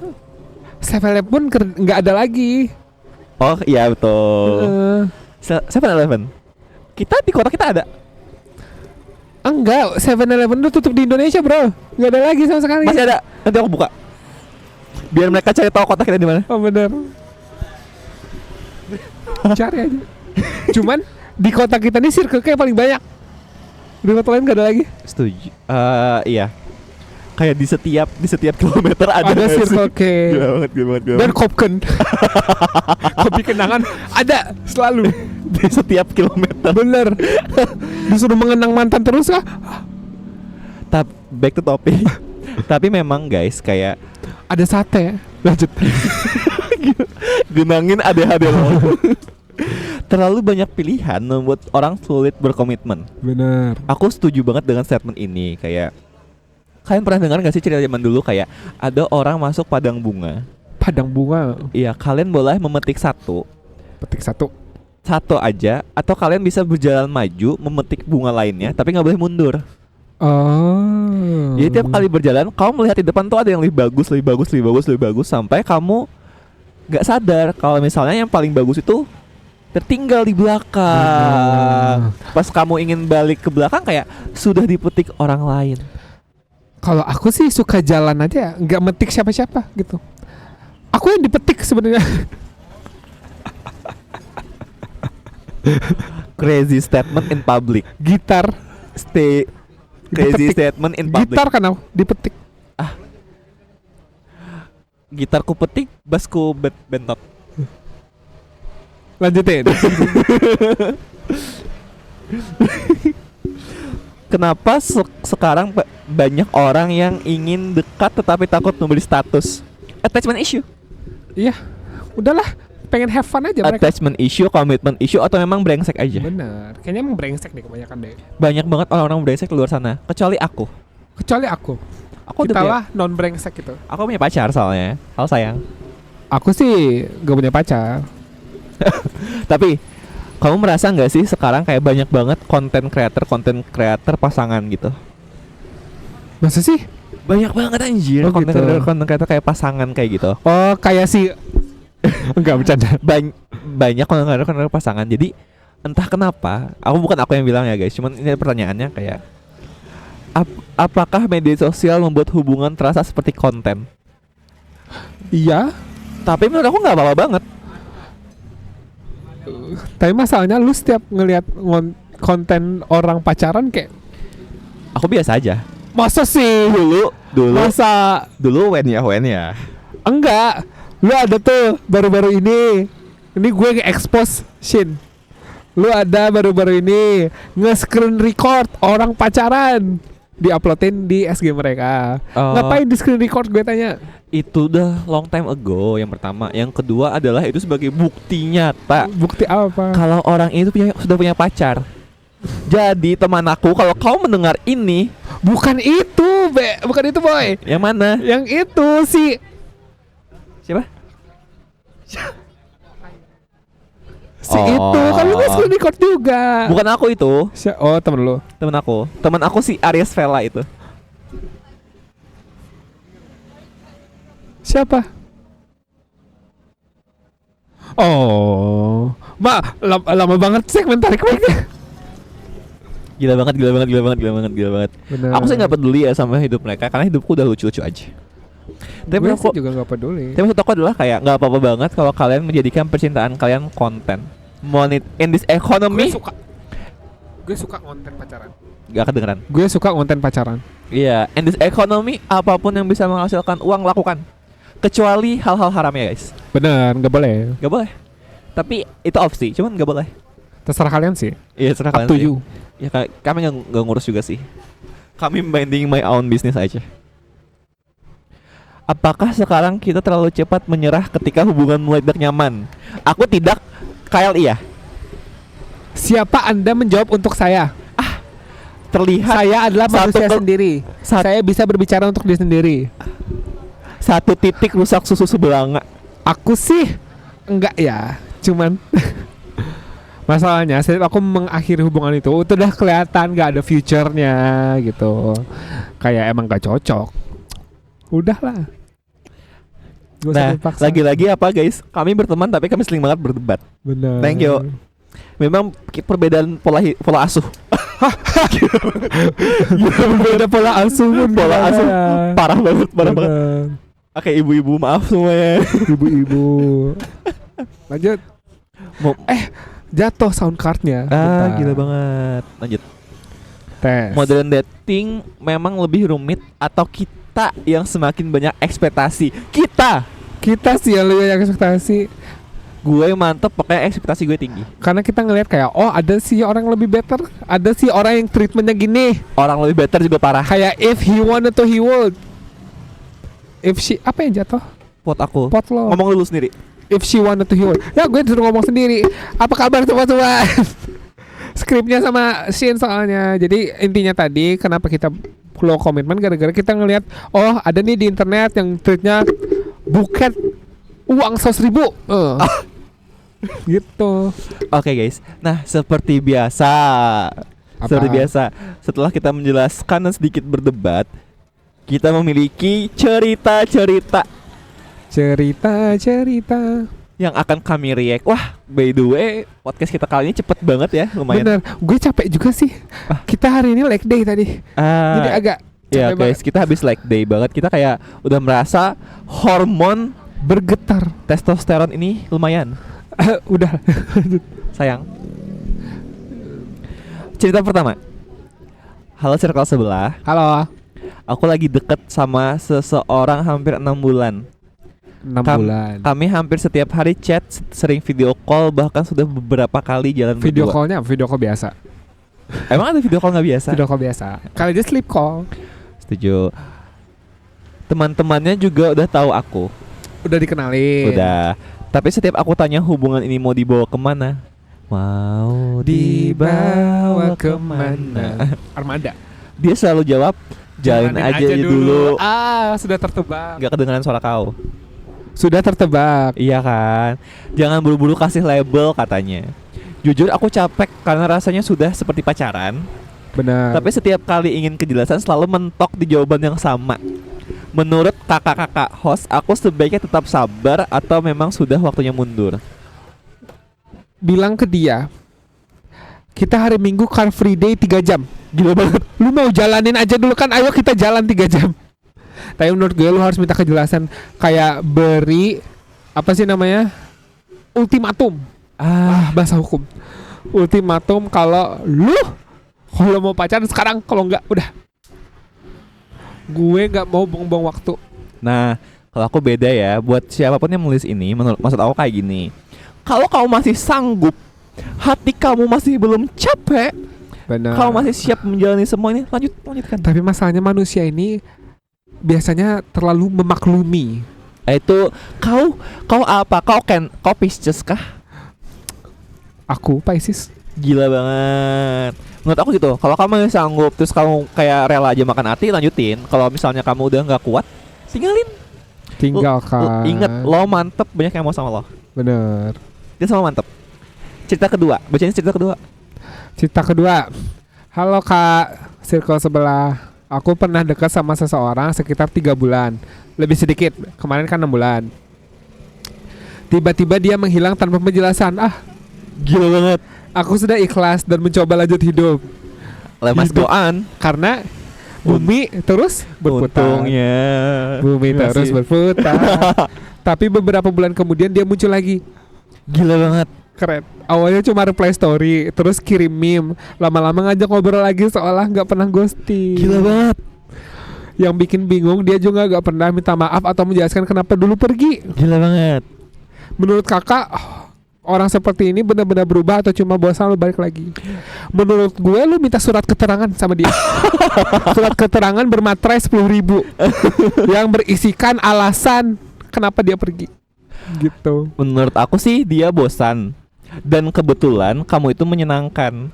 7-Eleven nggak ada lagi.
Oh iya betul. 7-Eleven. Kita di kota kita ada.
Enggak, 7-Eleven udah tutup di Indonesia, bro. Nggak ada lagi sama sekali.
Masih ada. Nanti aku buka. Biar mereka cari tahu kota kita di mana.
Oh bener. Cari aja. Cuman di kota kita nih Circle K paling banyak. Di kota lain gak ada lagi.
Setuju. Iya. Kayak di setiap kilometer ada nggak sih?
Circle K.
Gila banget.
Dan Kopken. Kopi kenangan ada selalu.
Di setiap kilometer.
Bener. Disuruh mengenang mantan terus kah?
Back to topic. Tapi memang guys kayak
Ada sate. Lanjut.
genangin ADHD lo. Terlalu banyak pilihan membuat orang sulit berkomitmen.
Bener.
Aku setuju banget dengan statement ini. Kayak kalian pernah dengar gak sih cerita zaman dulu kayak ada orang masuk padang bunga.
Padang bunga.
Iya, kalian boleh memetik satu aja, atau kalian bisa berjalan maju memetik bunga lainnya, tapi nggak boleh mundur.
Oh.
Jadi tiap kali berjalan, kamu melihat di depan tuh ada yang lebih bagus, sampai kamu nggak sadar kalau misalnya yang paling bagus itu tertinggal di belakang. Pas kamu ingin balik ke belakang kayak sudah dipetik orang lain.
Kalau aku sih suka jalan aja, nggak metik siapa-siapa gitu. Aku yang dipetik sebenarnya.
Crazy statement in public.
Gitar.
Crazy
Dipetik.
statement in public.
Gitar kan aku dipetik.
Gitarku petik, basku bentot.
Lanjutin.
Kenapa sekarang banyak orang yang ingin dekat tetapi takut membeli status? Attachment issue.
Iya. Udahlah, pengen have fun aja mereka.
Attachment issue, commitment issue, atau memang brengsek aja?
Bener. Kayaknya emang brengsek deh kebanyakan deh.
Banyak banget orang-orang brengsek di luar sana. Kecuali aku.
Kecuali aku.
Aku
Kita
udah punya,
lah non brengsek gitu.
aku punya pacar soalnya. Halo sayang.
Aku sih gak punya pacar.
Tapi kamu merasa nggak sih sekarang kayak banyak banget konten creator pasangan gitu?
Masa sih?
Banyak banget anjir.
Oh,
konten
gitu.
creator kayak pasangan kayak gitu.
Oh, kayak si enggak bercanda.
Banyak konten creator pasangan. Jadi entah kenapa, bukan aku yang bilang ya guys, cuman ini pertanyaannya kayak apakah media sosial membuat hubungan terasa seperti konten?
Iya.
Tapi menurut aku nggak apa-apa banget.
Tapi masalahnya lu setiap ngelihat konten orang pacaran kayak
Aku biasa aja.
masa sih?
Dulu
Masa
when ya.
enggak. Lu ada tuh baru-baru ini. Ini gue nge-expose Shin. Lu ada baru-baru ini nge-screen record orang pacaran, di-uploadin di SG mereka. Ngapain di screen record, gue tanya?
Itu udah long time ago yang pertama. Yang kedua adalah itu sebagai bukti nyata.
Bukti apa?
Kalau orang itu sudah punya pacar. Jadi teman aku, kalau kau mendengar ini,
Bukan itu, bukan itu boy.
yang mana?
Yang itu sih.
Siapa?
Si itu kan lu nge-screen record juga.
Bukan aku itu,
Oh, temen lu.
teman aku si Aries Vela itu.
Siapa? Oh, lama banget segmen tarik mic-nya.
Gila banget.
Bener.
Aku sih nggak peduli ya sama hidup mereka karena hidupku udah lucu-lucu aja. Tapi
Gue
aku
sih juga gak peduli.
Tapi maksud aku adalah kayak nggak apa-apa banget kalau kalian menjadikan percintaan kalian konten. In this economy.
Gue suka konten pacaran.
Gak kedengeran.
Gue suka konten pacaran.
Iya, in this economy apapun yang bisa menghasilkan uang lakukan. Kecuali hal-hal haram ya guys.
Bener, gak boleh.
Gak boleh. Tapi itu opsi, cuman gak boleh.
Terserah kalian sih.
Iya, serah
Up
kalian
to
sih.
you.
Ya kami nggak ngurus juga sih. Kami minding my own business aja. Apakah sekarang kita terlalu cepat menyerah ketika hubungan mulai tidak nyaman? Aku tidak. Kyle iya.
Siapa Anda menjawab untuk saya?
Terlihat
Saya adalah manusia sendiri. Saya bisa berbicara untuk diri sendiri.
satu titik rusak susu sebelanga.
Aku sih enggak ya. Cuman masalahnya setiap aku mengakhiri hubungan itu udah kelihatan gak ada future-nya gitu. Kayak emang gak cocok. Udahlah. Gak usah
Nah,
dipaksa.
lagi-lagi apa guys? Kami berteman tapi kami sering banget berdebat.
Bener.
Thank you. Memang perbedaan pola asuh.
Beda pola asuh pun.
Pola asuh parah banget.
Bener.
Oke, ibu-ibu maaf semuanya.
Ibu-ibu. Lanjut. Jatuh sound cardnya. Bentar.
Gila banget. Lanjut.
Tes.
Modern dating memang lebih rumit atau kita yang semakin banyak ekspektasi?
Kita sih yang lebih banyak ekspektasi.
Gue mantep, pokoknya ekspektasi gue tinggi.
Karena kita ngelihat kayak ada sih orang yang lebih better, ada sih orang yang treatmentnya gini.
Orang lebih better juga parah.
Kayak if he wanted to he would. If she apa yang jatuh?
Pot aku.
Pot lo.
Ngomong dulu sendiri.
If she wanted to he would. Ya gue disuruh ngomong sendiri. Apa kabar sobat-sobat? Skripnya sama scene soalnya. Jadi intinya tadi kenapa kita low komitmen gara-gara kita ngelihat ada nih di internet yang treatnya buket uang 100.000. Gitu.
Oke guys. Nah, seperti biasa. Setelah kita menjelaskan dan sedikit berdebat, kita memiliki cerita yang akan kami react. Wah, by the way, podcast kita kali ini cepet banget ya, lumayan.
Bener, gue capek juga sih. Kita hari ini leg day tadi. Jadi agak
ya
capek
guys,
banget.
kita habis leg day banget. Kita kayak udah merasa hormon
Bergetar.
testosteron ini lumayan.
Udah.
Sayang. Cerita pertama. Halo circle sebelah.
Halo.
Aku lagi deket sama seseorang hampir 6 bulan.
6 bulan.
Kami hampir setiap hari chat, sering video call, bahkan sudah beberapa kali jalan
Video
berdua.
callnya video call biasa.
Emang ada video call nggak biasa?
Video call biasa. Kali aja sleep call.
Setuju. Teman-temannya juga udah tahu aku.
Udah dikenalin.
Udah. Tapi setiap aku tanya hubungan ini mau dibawa kemana? Mau
Dibawa kemana? Armada.
Dia selalu jawab, jalanin aja dulu.
Sudah tertebak.
Gak kedengeran suara kau.
Sudah tertebak.
Iya kan? Jangan buru-buru kasih label katanya. Jujur aku capek karena rasanya sudah seperti pacaran.
Benar.
Tapi setiap kali ingin kejelasan selalu mentok di jawaban yang sama. Menurut kakak-kakak host, aku sebaiknya tetap sabar atau memang sudah waktunya mundur?
Bilang ke dia, kita hari Minggu car free day 3 jam.
Gila banget.
Lu mau jalanin aja dulu kan, ayo kita jalan 3 jam. Tapi menurut gue lu harus minta kejelasan. Kayak beri apa sih namanya, ultimatum. Bahasa hukum. Ultimatum kalau mau pacaran sekarang, kalau enggak udah. Gue nggak mau buang-buang waktu.
Nah, kalau aku beda ya. Buat siapapun yang menulis ini, maksud aku kayak gini. Kalau kau masih sanggup hati kamu masih belum capek,
Benar.
kamu masih siap menjalani semua ini, lanjutkan.
Tapi masalahnya manusia ini biasanya terlalu memaklumi.
Itu kau apa? Kau Pisces kah?
Aku Pisces.
Gila banget. Menurut aku gitu. Kalau kamu sanggup, terus kamu kayak rela aja makan hati, lanjutin. Kalau misalnya kamu udah nggak kuat, tinggalin.
Tinggalkan.
Ingat, lo mantep, banyak yang mau sama lo.
Bener.
Dia sama mantep. Cerita kedua, bacain cerita kedua.
Cerita kedua. Halo Kak, circle sebelah. Aku pernah dekat sama seseorang sekitar 3 bulan. Lebih sedikit, kemarin kan 6 bulan. Tiba-tiba dia menghilang tanpa penjelasan.
Gila banget.
Aku sudah ikhlas dan mencoba lanjut hidup.
Mas go on.
Karena bumi terus berputar.
Untungnya
Bumi
Masih.
terus berputar. Tapi beberapa bulan kemudian dia muncul lagi.
Gila banget.
Keren. Awalnya cuma reply story, terus kirim meme, lama-lama ngajak ngobrol lagi seolah nggak pernah ghosting.
Gila banget.
Yang bikin bingung, dia juga nggak pernah minta maaf atau menjelaskan kenapa dulu pergi.
Gila banget.
Menurut kakak, orang seperti ini benar-benar berubah atau cuma bosan lu balik lagi? Menurut gue, lu minta surat keterangan sama dia. Surat keterangan bermaterai 10.000 yang berisikan alasan kenapa dia pergi. Gitu.
Menurut aku sih dia bosan. Dan kebetulan kamu itu menyenangkan.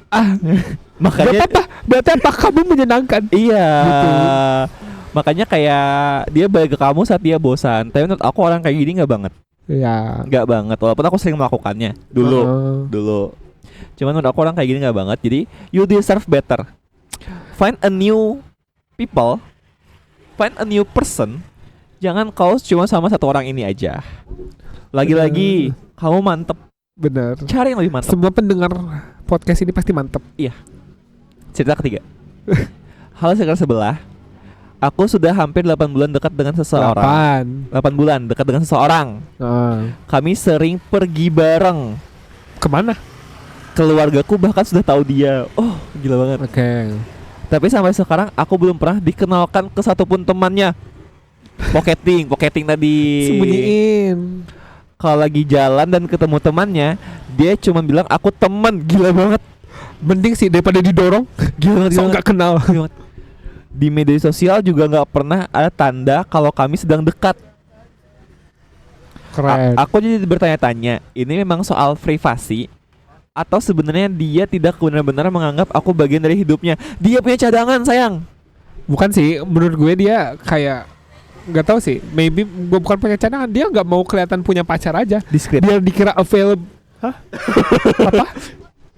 Makanya
Berarti apa kamu menyenangkan?
iya.
Gitu.
Makanya kayak dia balik ke kamu saat dia bosan. Tapi menurut aku orang kayak gini nggak banget.
Ya.
Nggak banget. Walaupun aku sering melakukannya dulu. Cuman menurut aku orang kayak gini nggak banget. Jadi you deserve better. Find a new people. Find a new person. Jangan kau cuma sama satu orang ini aja. Lagi-lagi kamu mantep.
Bener.
Cari yang lebih mantep.
Semua pendengar podcast ini pasti mantep.
Cerita ketiga. Halo sekitar sebelah. Aku sudah hampir 8 bulan dekat dengan seseorang. 8 bulan dekat dengan seseorang. Kami sering pergi bareng.
Kemana?
Keluargaku bahkan sudah tahu dia. Oh, gila banget.
Oke.
Tapi sampai sekarang aku belum pernah dikenalkan ke satupun temannya. Pocketing tadi.
Sembunyiin.
Kalau lagi jalan dan ketemu temannya, dia cuma bilang aku teman. Gila banget.
Mending sih daripada didorong.
Gila banget.
So nggak kenal.
Gila banget. Di media sosial juga nggak pernah ada tanda kalau kami sedang dekat.
Keren.
Aku jadi bertanya-tanya, ini memang soal privasi atau sebenarnya dia tidak benar-benar menganggap aku bagian dari hidupnya? Dia punya cadangan, sayang.
Bukan sih, menurut gue dia kayak nggak tahu sih. Maybe gue bukan punya cadangan. Dia nggak mau kelihatan punya pacar aja.
Diskret.
Biar dikira available. Hah?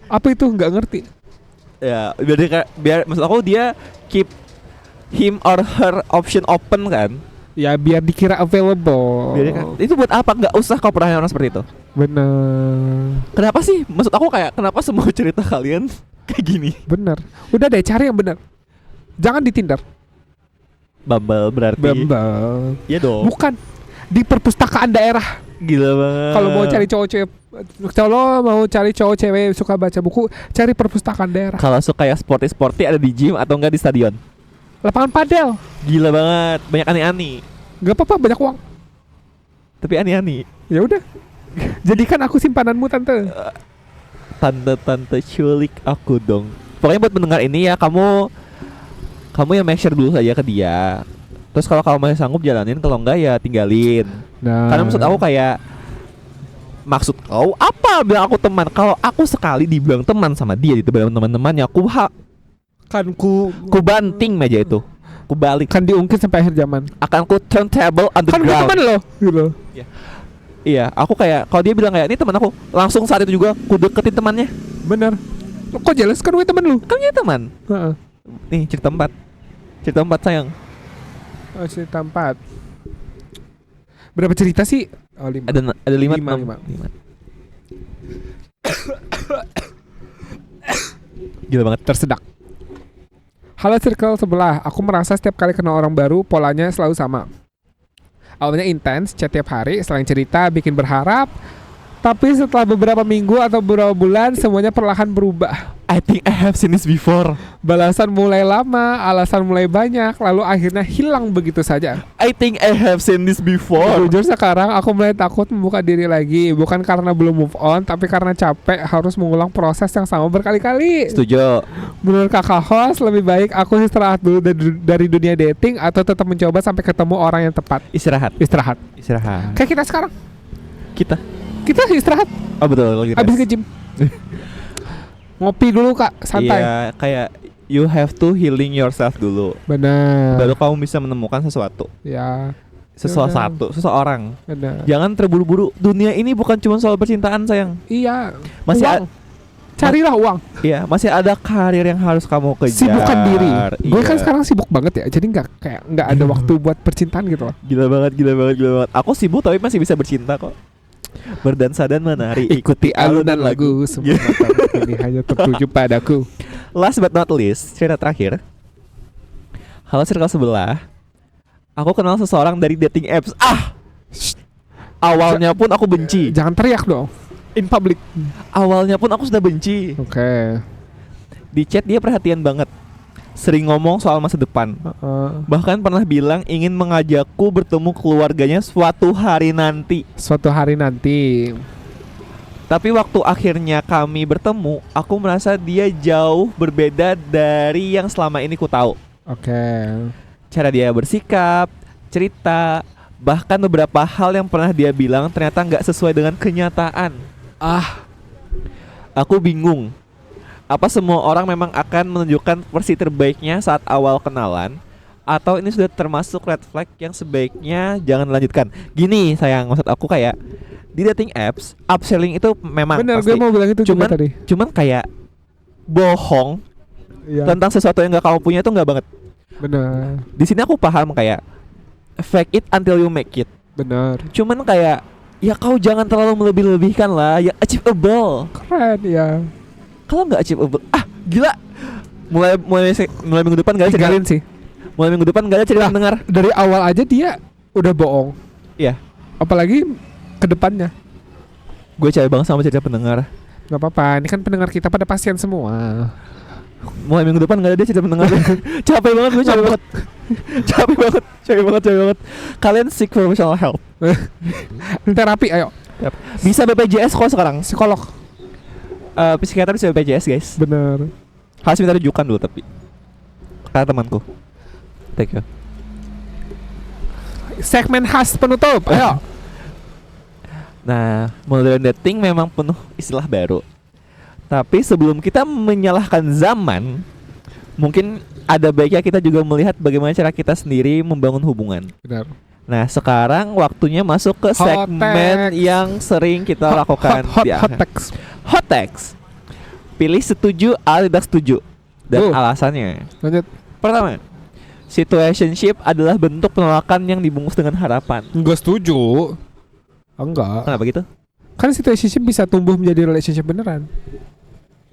Apa itu? Nggak ngerti.
Ya, biar maksud aku dia keep him or her option open kan?
Ya biar dikira available.
Itu buat apa? Nggak usah kau pernah orang seperti itu.
Bener.
Kenapa sih? Maksud aku kayak kenapa semua cerita kalian kayak gini?
Bener. Udah deh cari yang bener. Jangan di Tinder.
Bumble berarti.
Bumble.
Iya dong.
Bukan. Di perpustakaan daerah.
Gila banget.
Kalau mau cari cowok cewek, kalau mau cari cowok cewek suka baca buku, cari perpustakaan daerah.
Kalau suka ya sporty ada di gym atau enggak di stadion?
Lapangan padel.
Gila banget, banyak ani-ani.
Gak apa-apa, banyak uang.
Tapi ani-ani.
Ya udah. Jadikan aku simpananmu tante.
Tante culik aku dong. Pokoknya buat mendengar ini ya, kamu yang make sure dulu saja ke dia. Terus kalau kamu masih sanggup jalanin, kalau enggak ya tinggalin.
Nah.
Karena maksud aku kayak, maksud kau apa bilang aku teman? Kalau aku sekali dibilang teman sama dia di teman-temannya, ku banting meja itu, ku balik,
kan diungkit sampai akhir zaman.
akan ku turntable on the
Kan
ground.
teman lo, gitu.
Iya, aku kayak kalau dia bilang kayak ini teman aku, langsung saat itu juga ku deketin temannya.
Bener. Kok jelas kan gue teman lu?
Kan dia teman.
Heeh.
Nih cerita 4 sayang.
Oh, cerita 4. Berapa cerita sih? Oh, 5.
Ada 5. Gila banget.
Tersedak. Halo circle sebelah. Aku merasa setiap kali kenal orang baru polanya selalu sama. Awalnya intens, chat tiap hari, selain cerita bikin berharap Tapi setelah beberapa minggu atau beberapa bulan, semuanya perlahan berubah.
I think I have seen this before.
Balasan mulai lama, alasan mulai banyak, lalu akhirnya hilang begitu saja.
I think I have seen this before.
Jujur sekarang aku mulai takut membuka diri lagi. Bukan karena belum move on, tapi karena capek harus mengulang proses yang sama berkali-kali.
Setuju.
Menurut kakak host, lebih baik aku istirahat dulu dari dunia dating, atau tetap mencoba sampai ketemu orang yang tepat?
Istirahat.
Istirahat. Kayak kita sekarang. Kita istirahat.
Oh betul.
Abis ke gym. Ngopi dulu kak, santai.
Iya, kayak you have to healing yourself dulu.
Benar.
Baru kamu bisa menemukan sesuatu.
Ya.
Seseorang.
Benar.
Jangan terburu-buru. Dunia ini bukan cuma soal percintaan, sayang.
Iya.
Masih
carilah uang.
Iya, masih ada karir yang harus kamu kejar.
Sibukkan diri. Gue
Iya.
kan sekarang sibuk banget ya. Jadi nggak ada waktu buat percintaan gitu loh.
Gila banget. Aku sibuk tapi masih bisa bercinta kok. Berdansa dan menari,
Ikuti alunan lagu. Semua mata ini hanya tertuju padaku.
Last but not least, cerita terakhir. Halo circle sebelah. Aku kenal seseorang dari dating apps. Awalnya pun aku benci.
Jangan teriak dong. In public.
Awalnya pun aku sudah benci.
Oke.
Di chat dia perhatian banget. Sering ngomong soal masa depan. Bahkan pernah bilang ingin mengajakku bertemu keluarganya suatu hari nanti. Tapi waktu akhirnya kami bertemu, aku merasa dia jauh berbeda dari yang selama ini ku tahu.
Oke.
Cara dia bersikap, cerita, bahkan beberapa hal yang pernah dia bilang ternyata nggak sesuai dengan kenyataan. Aku bingung. Apa semua orang memang akan menunjukkan versi terbaiknya saat awal kenalan, atau ini sudah termasuk red flag yang sebaiknya jangan lanjutkan? Gini sayang, maksud aku kayak di dating apps, upselling itu memang
bener,
pasti.
gue mau bilang itu juga tadi.
Cuman kayak bohong tentang sesuatu yang gak kamu punya itu nggak banget.
Bener.
Di sini aku paham kayak fake it until you make it.
Bener.
Cuman kayak ya kau jangan terlalu melebih-lebihkan lah, yang achievable.
Keren ya.
Kalau nggak achievable, gila. Mulai minggu depan nggak ada cerita.
Sih.
Mulai minggu depan nggak ada cerita dengar.
Dari awal aja dia udah bohong.
Iya.
Apalagi ke depannya.
Gue capek banget sama cerita pendengar.
Gak apa-apa, ini kan pendengar kita pada pasien semua.
Mulai minggu depan nggak ada cerita pendengar. Capek banget, gue capek banget. capek banget. Kalian seek professional help.
Terapi, ayo.
Bisa BPJS kok sekarang.
Psikolog.
Psikiater bisa BPJS guys.
Bener.
Harus minta rujukan dulu tapi. Kata temanku. Thank you.
Segmen khas penutup, ayo.
Nah, modern dating memang penuh istilah baru. Tapi sebelum kita menyalahkan zaman, mungkin ada baiknya kita juga melihat bagaimana cara kita sendiri membangun hubungan.
Benar.
Nah, sekarang waktunya masuk ke segmen yang sering kita lakukan. Hot text. Pilih setuju atau tidak setuju dan alasannya.
Lanjut.
Pertama, situationship adalah bentuk penolakan yang dibungkus dengan harapan.
Enggak setuju. Enggak.
Kenapa gitu?
Kan situationship bisa tumbuh menjadi relationship beneran.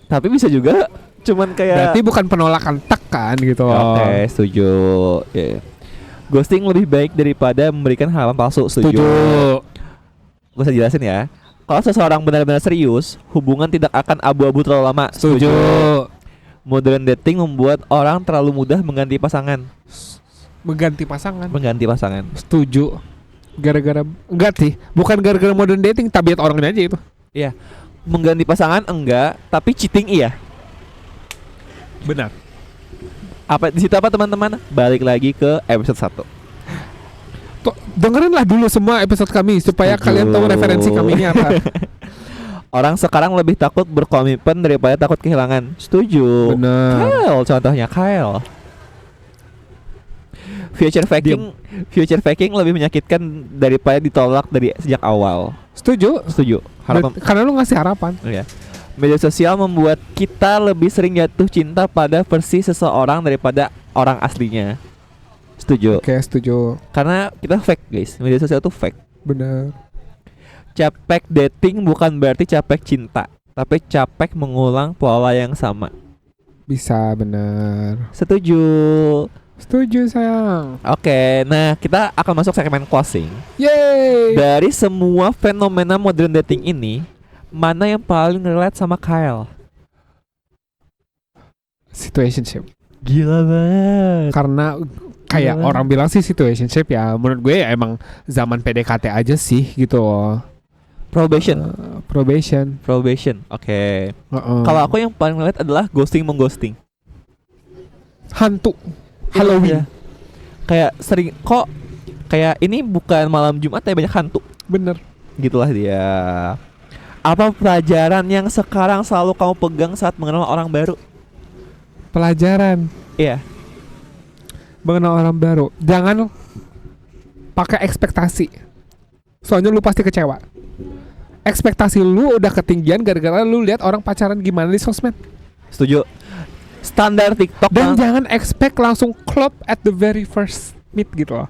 Tapi bisa juga cuman kayak
berarti bukan penolakan kan gitu.
Oke, setuju. Ghosting lebih baik daripada memberikan harapan palsu. Setuju. Gue usah jelasin ya. Kalau seseorang benar-benar serius, hubungan tidak akan abu-abu terlalu lama.
Setuju.
Modern dating membuat orang terlalu mudah mengganti pasangan. Mengganti pasangan.
Setuju. Gara-gara enggak sih, bukan gara-gara modern dating, tabiat orangnya aja itu.
Iya. Mengganti pasangan enggak, tapi cheating iya.
Benar.
Apa di situ apa teman-teman? Balik lagi ke episode 1.
Dengerin lah dulu semua episode kami supaya kalian tahu referensi kami ini apa.
Orang sekarang lebih takut berkomitmen daripada takut kehilangan. Setuju.
Benar.
Kyle, contohnya Kyle. Future faking lebih menyakitkan daripada ditolak dari sejak awal.
Setuju. Karena lu ngasih harapan.
Iya. Media sosial membuat kita lebih sering jatuh cinta pada versi seseorang daripada orang aslinya. Setuju.
Oke, setuju.
Karena kita fake guys. Media sosial tuh fake.
Benar.
Capek dating bukan berarti capek cinta, tapi capek mengulang pola yang sama.
Bisa, benar.
Setuju.
Setuju sayang.
Oke, nah kita akan masuk segmen closing.
Yeay.
Dari semua fenomena modern dating ini, mana yang paling relate sama Kyle?
Situationship.
Gila banget.
Karena kayak
Gila.
orang bilang sih situationship ya. Menurut gue ya emang zaman PDKT aja sih gitu loh.
Probation.
Probation.
Oke. Kalau aku yang paling relate adalah ghosting mengghosting.
Hantu Halloween.
Iya. Kayak sering kok kayak ini bukan malam Jumat tapi banyak hantu.
Bener.
Gitulah dia. Apa pelajaran yang sekarang selalu kamu pegang saat mengenal orang baru?
Pelajaran
Iya.
mengenal orang baru. Jangan pakai ekspektasi. Soalnya lu pasti kecewa. Ekspektasi lu udah ketinggian gara-gara lu lihat orang pacaran gimana di sosmed.
Setuju. Standar TikTok
Dan
kan?
jangan expect langsung klop at the very first meet gitu loh.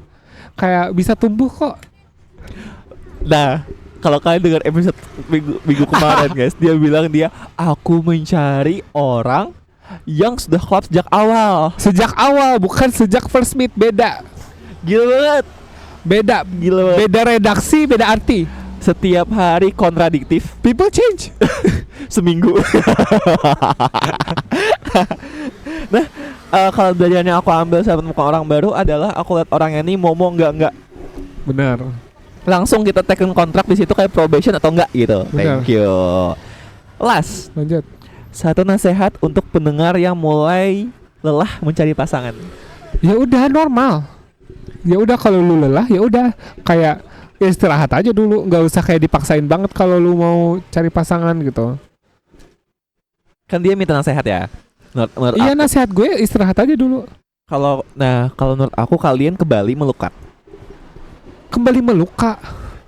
Kayak bisa tumbuh kok.
Nah, kalau kalian dengar episode minggu kemarin guys, dia bilang aku mencari orang yang sudah klop sejak awal.
Sejak awal, bukan sejak first meet. Beda.
Gila banget. Gila banget.
Beda redaksi, beda arti.
Setiap hari kontradiktif.
People change.
Seminggu. Nah, kalau belajarnya aku ambil saat menemukan orang baru adalah aku lihat orangnya ini mau enggak.
Benar.
Langsung kita taken kontrak di situ kayak probation atau enggak gitu.
Benar.
Thank you. Last,
Lanjut.
satu nasihat untuk pendengar yang mulai lelah mencari pasangan.
Ya udah normal. Ya udah kalau lu lelah ya udah kayak istirahat aja dulu, nggak usah kayak dipaksain banget kalau lu mau cari pasangan gitu.
Kan dia minta nasihat ya. Menurut
Iya,
aku,
nasihat gue istirahat aja dulu.
kalau menurut aku kalian ke Bali melukat.
Kembali meluka.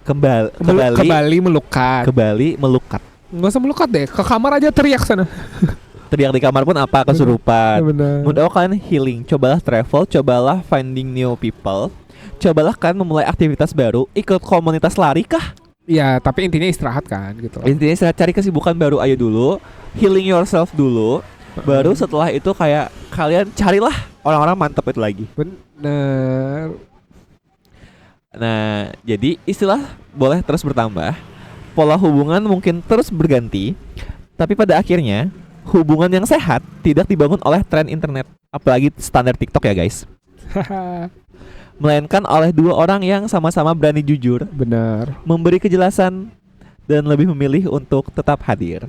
Kembali melukat.
Ke Bali melukat.
Nggak usah melukat deh, ke kamar aja teriak sana.
Teriak di kamar pun apa kesurupan.
Bener.
Menurut aku kalian healing, cobalah travel, cobalah finding new people. Cobalah kalian memulai aktivitas baru, ikut komunitas lari kah?
Iya, tapi intinya istirahat kan gitu.
Intinya saya cari kesibukan baru ayo dulu, healing yourself dulu. Baru setelah itu kayak kalian carilah orang-orang mantap itu lagi.
Bener.
Nah, jadi istilah boleh terus bertambah, pola hubungan mungkin terus berganti, tapi pada akhirnya hubungan yang sehat tidak dibangun oleh tren internet, apalagi standar TikTok ya guys, melainkan oleh dua orang yang sama-sama berani jujur,
Bener.
memberi kejelasan, dan lebih memilih untuk tetap hadir.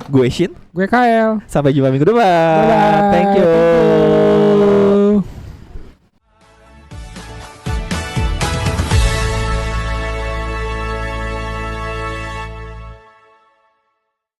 Gue Shin,
Gue KL.
sampai jumpa minggu depan.
Bye-bye.
Thank you.